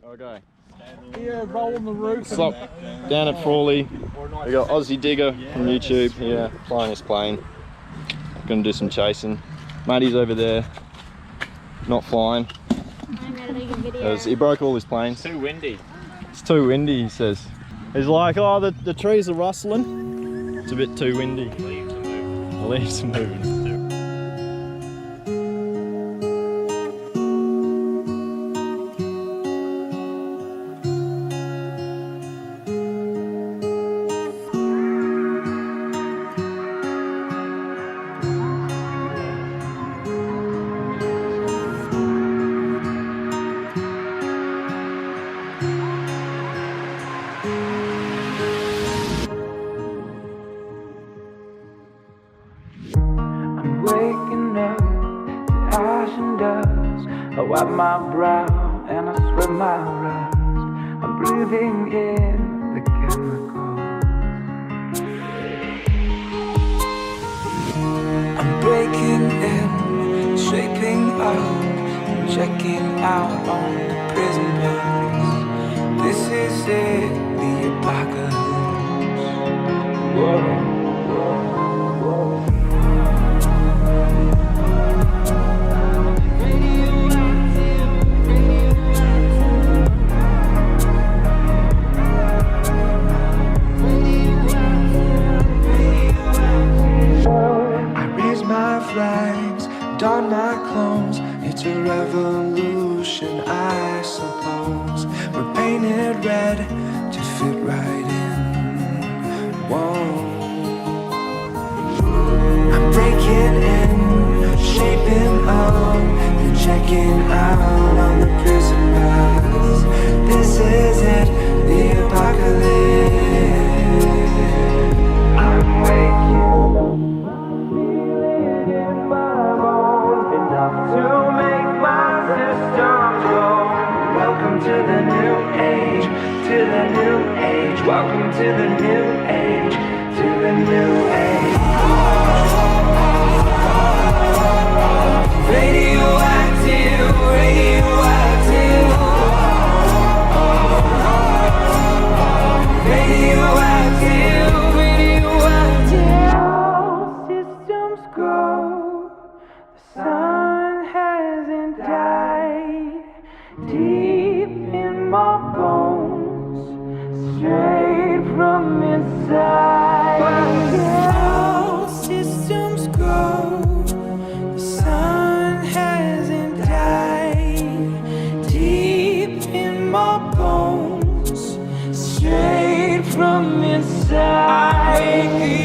Okay. Yeah, rolling the roof. What's up? Down at Frawley, we got Aussie Digger from YouTube here, flying his plane. Gonna do some chasing. Matty's over there, not flying. Because he broke all his planes. Too windy. It's too windy, he says. He's like, oh, the trees are rustling. It's a bit too windy. The leaves are moving. I wipe my brow and I sweat my rust. I'm breathing in the chemicals. I'm breaking in, shaping up, and checking out on the prison bus. This is it, the apocalypse. Whoa. Don my clothes, it's a revolution, I suppose. We're painted red to fit right in. Whoa. I'm breaking in, shaping up, and checking out on the prison bus. This is it, the apocalypse. I'm waking up. To make my systems go. Welcome to the new age, to the new age. Welcome to the new age, to the new age. Radioactive, radioactive. Radioactive, radioactive. Systems go. The sun hasn't died deep in my bones, straight from inside. All systems go. The sun hasn't died deep in my bones, straight from inside.